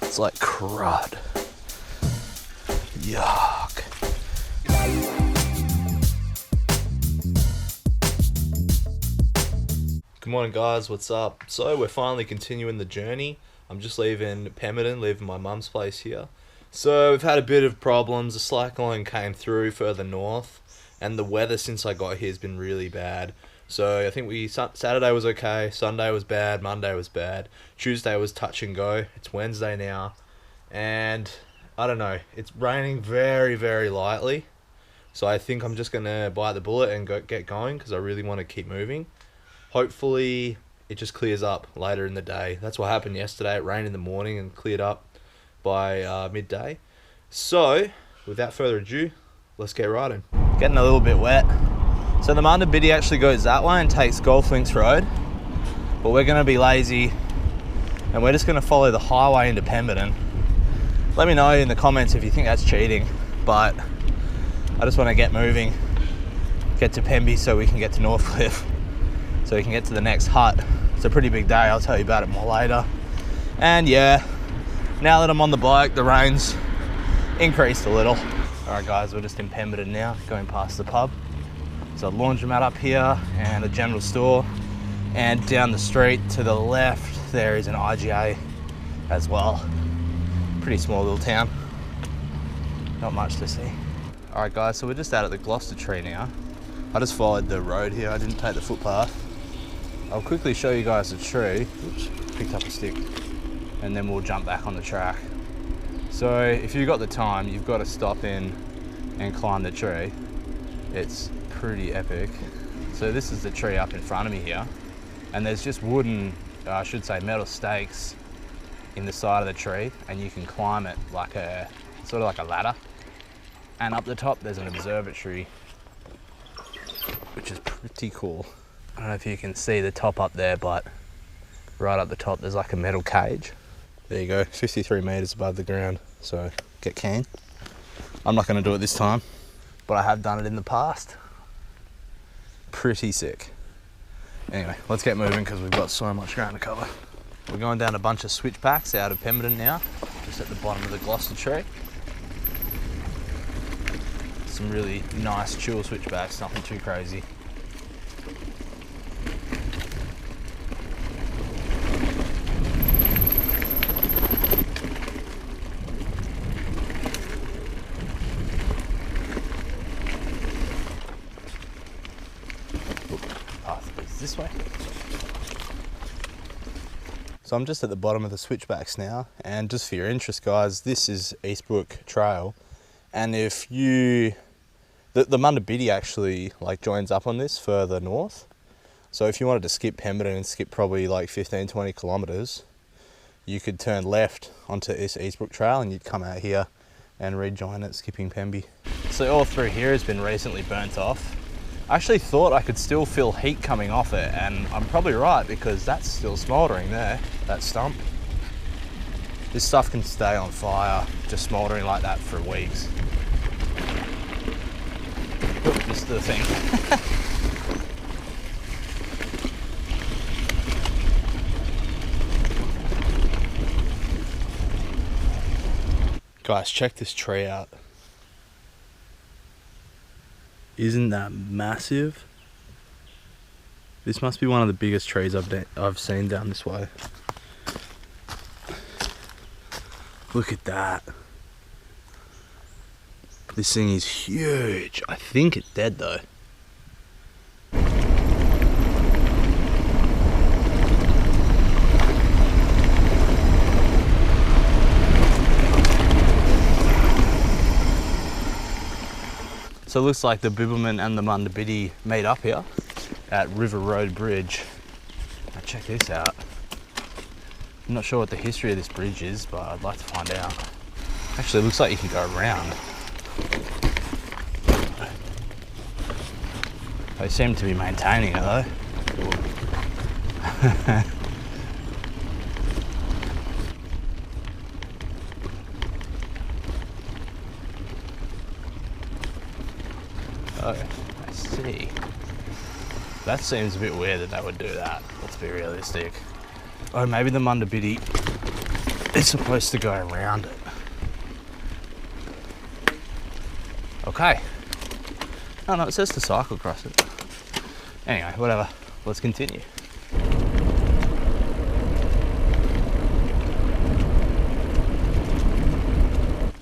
It's like crud. Yuck. Good morning guys, what's up? So we're finally continuing the journey. I'm just leaving Pemberton, leaving my mum's place here. So we've had a bit of problems. The slackline came through further north, and the weather since I got here has been really bad. So I think Saturday was okay, Sunday was bad, Monday was bad, Tuesday was touch and go. It's Wednesday now, and I don't know, it's raining very, very lightly. So I think I'm just gonna bite the bullet and get going because I really want to keep moving. Hopefully it just clears up later in the day. That's what happened yesterday. It rained in the morning and cleared up by midday. So without further ado, let's get riding. Getting a little bit wet. So the MUNDA BIDDI actually goes that way and takes Golf Links Road, but we're going to be lazy and we're just going to follow the highway into Pemberton. Let me know in the comments if you think that's cheating, but I just want to get moving, get to Pemby so we can get to Northcliffe, so we can get to the next hut. It's a pretty big day, I'll tell you about it more later. And yeah, now that I'm on the bike, the rain's increased a little. All right guys, we're just in Pemberton now, going past the pub. There's a laundromat up here and a general store, and down the street to the left there is an IGA as well. Pretty small little town, not much to see. All right guys, so we're just out at the Gloucester Tree now. I just followed the road here, I didn't take the footpath. I'll quickly show you guys the tree. Oops, picked up a stick, and then we'll jump back on the track. So if you've got the time, you've got to stop in and climb the tree. It's pretty epic. So this is the tree up in front of me here, and there's just wooden, I should say metal stakes in the side of the tree, and you can climb it like a, sort of like a ladder. And up the top there's an observatory, which is pretty cool. I don't know if you can see the top up there, but right up the top there's like a metal cage. There you go, 53 meters above the ground, so get keen. I'm not going to do it this time, but I have done it in the past. Pretty sick. Anyway, let's get moving because we've got so much ground to cover. We're going down a bunch of switchbacks out of Pemberton now, just at the bottom of the Gloucester Tree. Some really nice chill switchbacks, nothing too crazy. This way. So I'm just at the bottom of the switchbacks now, and just for your interest guys, this is Eastbrook Trail, and if you, the MUNDA BIDDI actually like joins up on this further north. So if you wanted to skip Pemberton and skip probably like 15-20 kilometers, you could turn left onto this Eastbrook Trail and you'd come out here and rejoin it, skipping Pemby. So all through here has been recently burnt off. I actually thought I could still feel heat coming off it, and I'm probably right because that's still smouldering there, that stump. This stuff can stay on fire, just smouldering like that for weeks. Oop, this is the thing. Guys, check this tree out. Isn't that massive? This must be one of the biggest trees I've seen down this way. Look at that. This thing is huge. I think it's dead though. So it looks like the Bibbleman and the MUNDA BIDDI meet up here at River Road Bridge. Now check this out. I'm not sure what the history of this bridge is, but I'd like to find out. Actually, it looks like you can go around. They seem to be maintaining it though. Oh, I see. That seems a bit weird that they would do that. Let's be realistic. Oh, maybe the MUNDA BIDDI it's supposed to go around it. Okay. Oh no, it says to cycle across it. Anyway, whatever. Let's continue.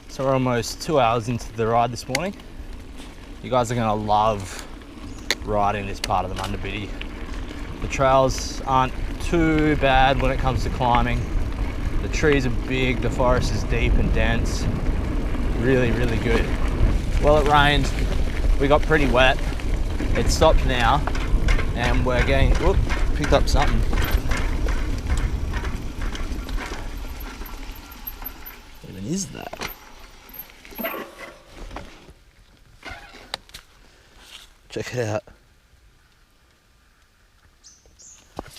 So we're almost 2 hours into the ride this morning. You guys are gonna love riding this part of the MUNDA BIDDI. The trails aren't too bad when it comes to climbing. The trees are big, the forest is deep and dense. Really, really good. Well, it rained, we got pretty wet. It stopped now, and we're getting, whoop, picked up something. What even is that? Check it out.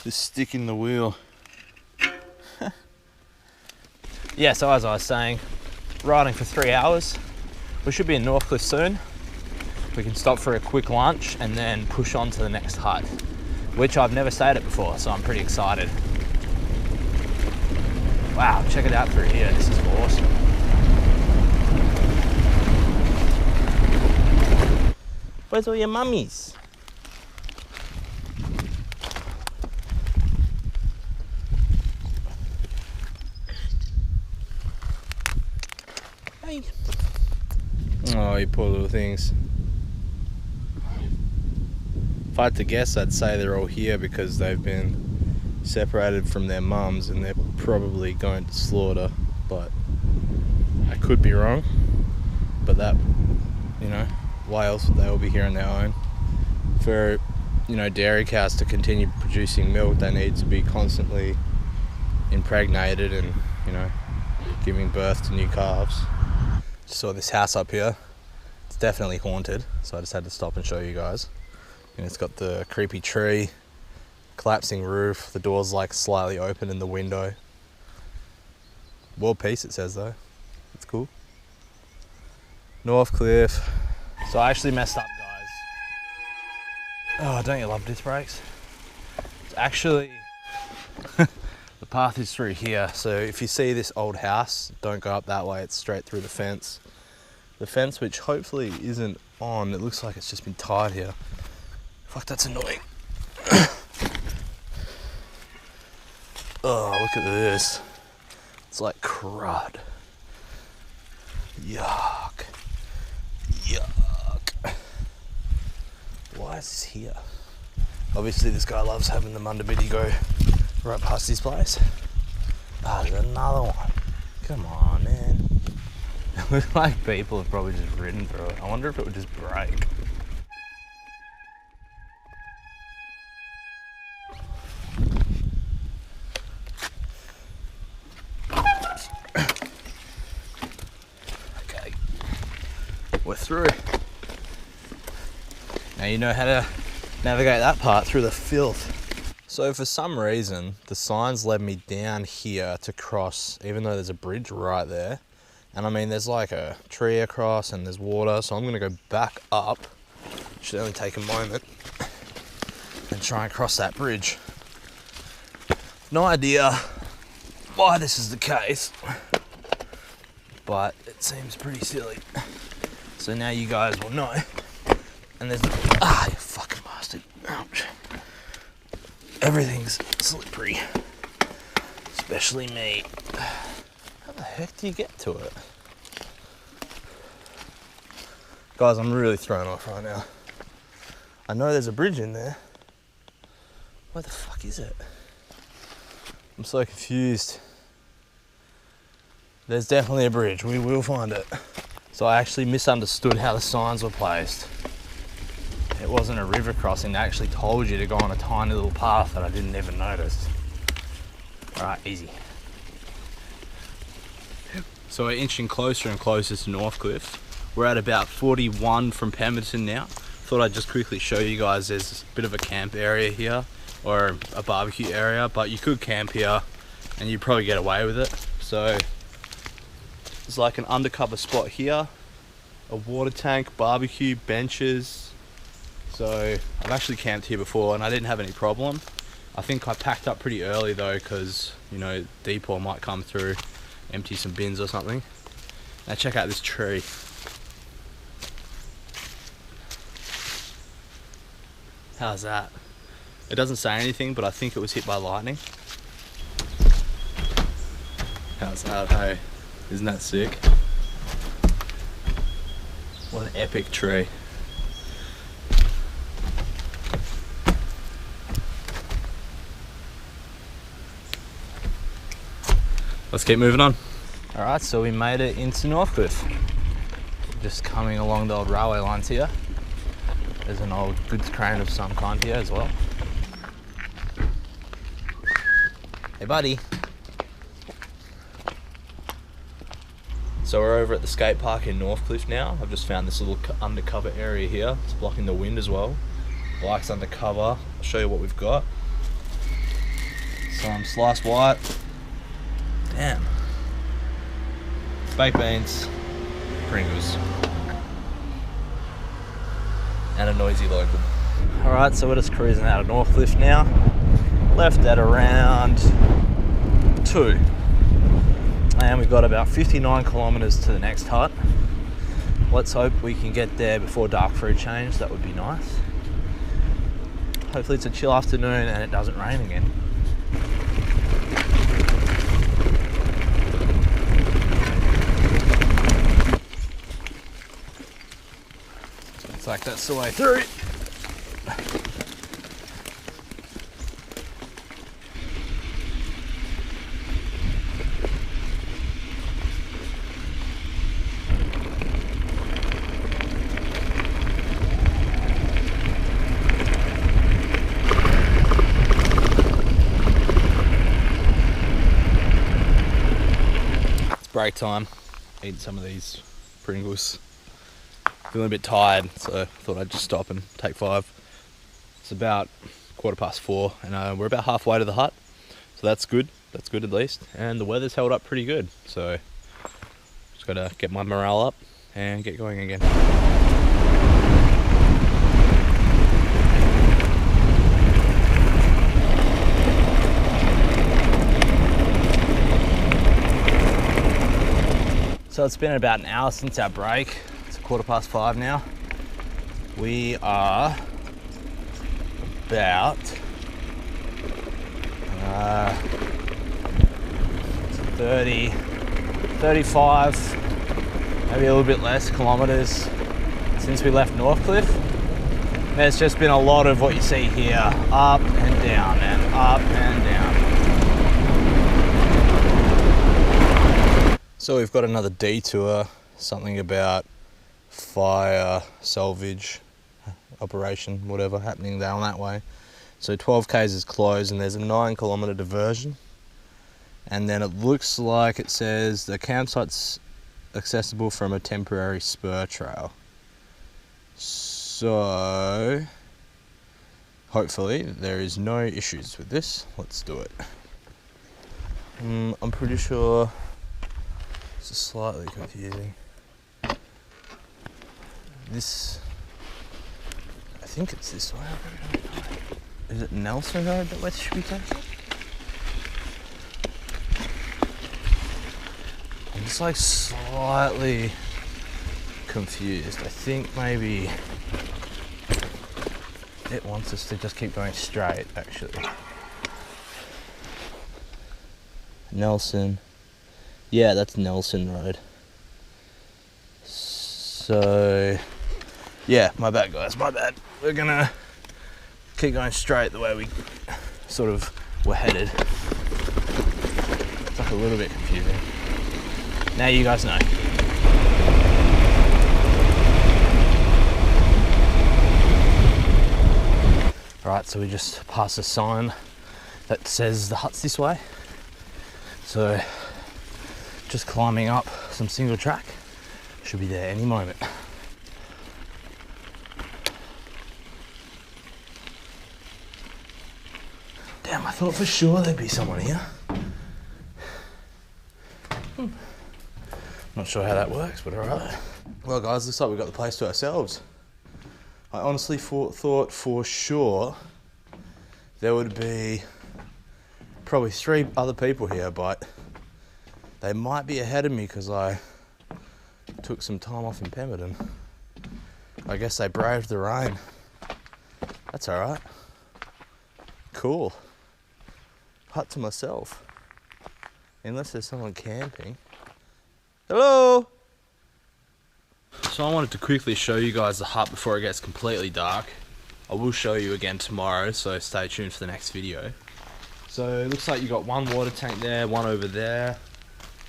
The stick in the wheel. Yeah, so as I was saying, riding for 3 hours. We should be in Northcliffe soon. We can stop for a quick lunch and then push on to the next hut, which I've never stayed at before, so I'm pretty excited. Wow, check it out through here. This is awesome. Where's all your mummies? Hey. Oh, you poor little things. If I had to guess, I'd say they're all here because they've been separated from their mums and they're probably going to slaughter, but I could be wrong. But that, you know, why else would they all be here on their own? For, you know, dairy cows to continue producing milk, they need to be constantly impregnated and, you know, giving birth to new calves. Just saw this house up here. It's definitely haunted, so I just had to stop and show you guys. And it's got the creepy tree, collapsing roof, the door's like slightly open in the window. World peace it says though. It's cool. Northcliffe. So I actually messed up, guys. Oh, don't you love disc brakes? It's actually, the path is through here. So if you see this old house, don't go up that way, it's straight through the fence. The fence, which hopefully isn't on, it looks like it's just been tied here. Fuck, that's annoying. Oh, look at this. It's like crud. Yuck. Yuck. Why is this here? Obviously this guy loves having the MUNDA BIDDI go right past his place. Ah, there's another one. Come on, man. It looks like people have probably just ridden through it. I wonder if it would just break. Okay, we're through. Now you know how to navigate that part through the filth. So for some reason, the signs led me down here to cross, even though there's a bridge right there. And I mean, there's like a tree across and there's water, so I'm gonna go back up. Should only take a moment and try and cross that bridge. No idea why this is the case, but it seems pretty silly. So now you guys will know. And there's, ah, you fucking bastard. Ouch. Everything's slippery, especially me. How the heck do you get to it? Guys, I'm really thrown off right now. I know there's a bridge in there. Where the fuck is it? I'm so confused. There's definitely a bridge. We will find it. So I actually misunderstood how the signs were placed. It wasn't a river crossing. They actually told you to go on a tiny little path that I didn't even notice. All right, easy. So we're inching closer and closer to Northcliffe. We're at about 41 from Pemberton now. Thought I'd just quickly show you guys there's a bit of a camp area here, or a barbecue area, but you could camp here and you'd probably get away with it. So there's like an undercover spot here, a water tank, barbecue, benches. So I've actually camped here before and I didn't have any problem. I think I packed up pretty early though, because, you know, detour might come through. empty some bins or something. Now check out this tree. How's that? It doesn't say anything, but I think it was hit by lightning. How's that, hey? Isn't that sick? What an epic tree. Let's keep moving on. Alright, so we made it into Northcliffe. Just coming along the old railway lines here. There's an old goods crane of some kind here as well. Hey buddy. So we're over at the skate park in Northcliffe now. I've just found this little undercover area here. It's blocking the wind as well. Bike's undercover. I'll show you what we've got. Some sliced white. Damn. Baked beans, Pringles, and a noisy local. Alright, so we're just cruising out of Northcliffe now. Left at around 2. And we've got about 59 kilometres to the next hut. Let's hope we can get there before dark for a change. That would be nice. Hopefully it's a chill afternoon and it doesn't rain again. Like that's the way through. It's break time. Eating some of these Pringles. Feeling a bit tired, so I thought I'd just stop and take 5. It's about 4:15 and we're about halfway to the hut, so that's good. That's good at least, and the weather's held up pretty good, so just gotta get my morale up and get going again. So it's been about an hour since our break. 5:15 now. We are about 30, 35, maybe a little bit less kilometres since we left Northcliffe. There's just been a lot of what you see here, up and down and up and down. So we've got another detour, something about fire salvage operation, whatever, happening down that way. So 12 k's is closed and there's a 9 kilometre diversion, and then it looks like it says the campsite's accessible from a temporary spur trail. So hopefully there is no issues with this. Let's do it. I'm pretty sure it's slightly confusing. This, I think it's this way. Is it Nelson Road that we should be taking? I'm just like slightly confused. I think maybe it wants us to just keep going straight, actually. Nelson. Yeah, that's Nelson Road. So yeah, my bad guys, my bad. We're gonna keep going straight the way we sort of were headed. It's like a little bit confusing. Now you guys know. Alright, so we just passed a sign that says the hut's this way. So just climbing up some single track. Should be there any moment. Damn, I thought for sure there'd be someone here. Not sure how that works, but alright. Well guys, looks like we've got the place to ourselves. I honestly thought for sure there would be probably 3 other people here, but They might be ahead of me because I took some time off in Pemberton. I guess they braved the rain. That's alright. Cool. Hut to myself. Unless there's someone camping. Hello! So I wanted to quickly show you guys the hut before it gets completely dark. I will show you again tomorrow, so stay tuned for the next video. So it looks like you got one water tank there, one over there.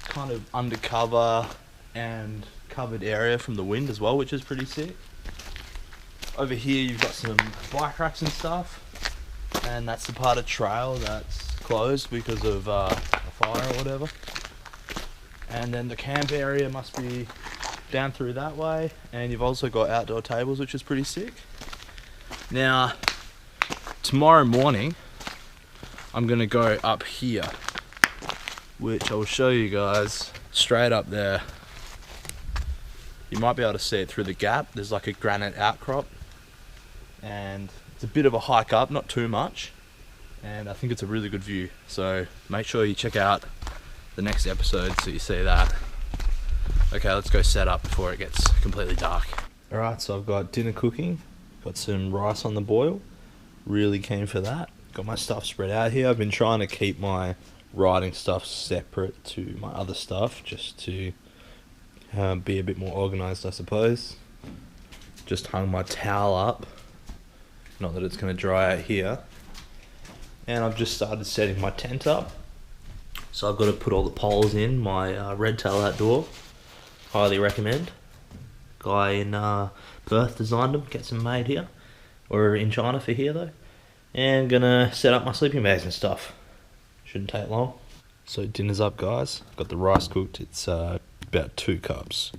Kind of undercover and covered area from the wind as well, which is pretty sick. Over here you've got some bike racks and stuff, and that's the part of trail that's closed because of a fire or whatever. And then the camp area must be down through that way, and you've also got outdoor tables, which is pretty sick. Now tomorrow morning I'm gonna go up here, which I will show you guys straight up there. You might be able to see it through the gap. There's like a granite outcrop, and it's a bit of a hike up, not too much, and I think it's a really good view. So make sure you check out the next episode so you see that. Okay, let's go set up before it gets completely dark. Alright, so I've got dinner cooking, got some rice on the boil, really keen for that. Got my stuff spread out here. I've been trying to keep my riding stuff separate to my other stuff, just to be a bit more organised, I suppose. Just hung my towel up, not that it's going to dry out here, and I've just started setting my tent up. So I've got to put all the poles in. My Red Tail Outdoor, highly recommend. Guy in Perth designed them, gets them made here, or in China for here though. And gonna set up my sleeping bags and stuff. Shouldn't take long. So dinner's up, guys. Got the rice cooked. It's about 2 cups,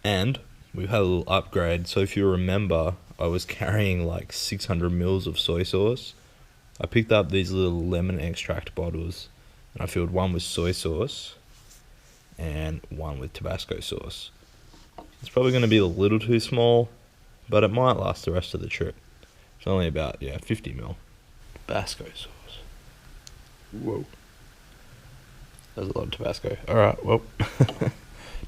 and we've had a little upgrade. So if you remember, I was carrying like 600 mils of soy sauce. I picked up these little lemon extract bottles, and I filled one with soy sauce and one with Tabasco sauce. It's probably going to be a little too small, but it might last the rest of the trip. It's only about 50 mil. Tabasco sauce. Whoa. There's a lot of Tabasco. Alright, well,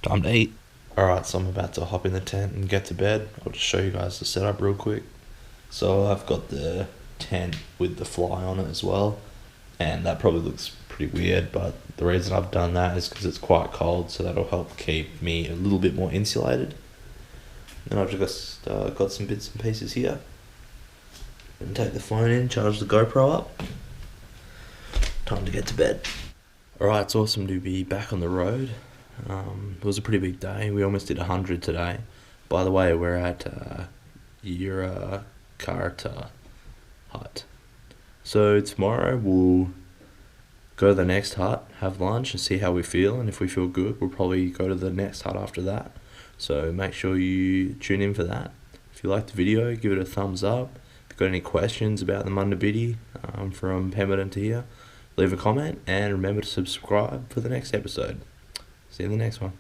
time to eat. Alright, so I'm about to hop in the tent and get to bed. I'll just show you guys the setup real quick. So I've got the tent with the fly on it as well, and that probably looks pretty weird, but the reason I've done that is because it's quite cold, so that'll help keep me a little bit more insulated. Then I've just got some bits and pieces here. And take the phone in, charge the GoPro up. Time to get to bed. Alright, it's awesome to be back on the road. It was a pretty big day. We almost did 100 today. By the way, we're at Yirra Kartta hut. So tomorrow we'll go to the next hut, have lunch and see how we feel, and if we feel good we'll probably go to the next hut after that. So make sure you tune in for that. If you liked the video, give it a thumbs up. If you've got any questions about the MUNDA BIDDI from Pemberton to here, leave a comment, and remember to subscribe for the next episode. See you in the next one.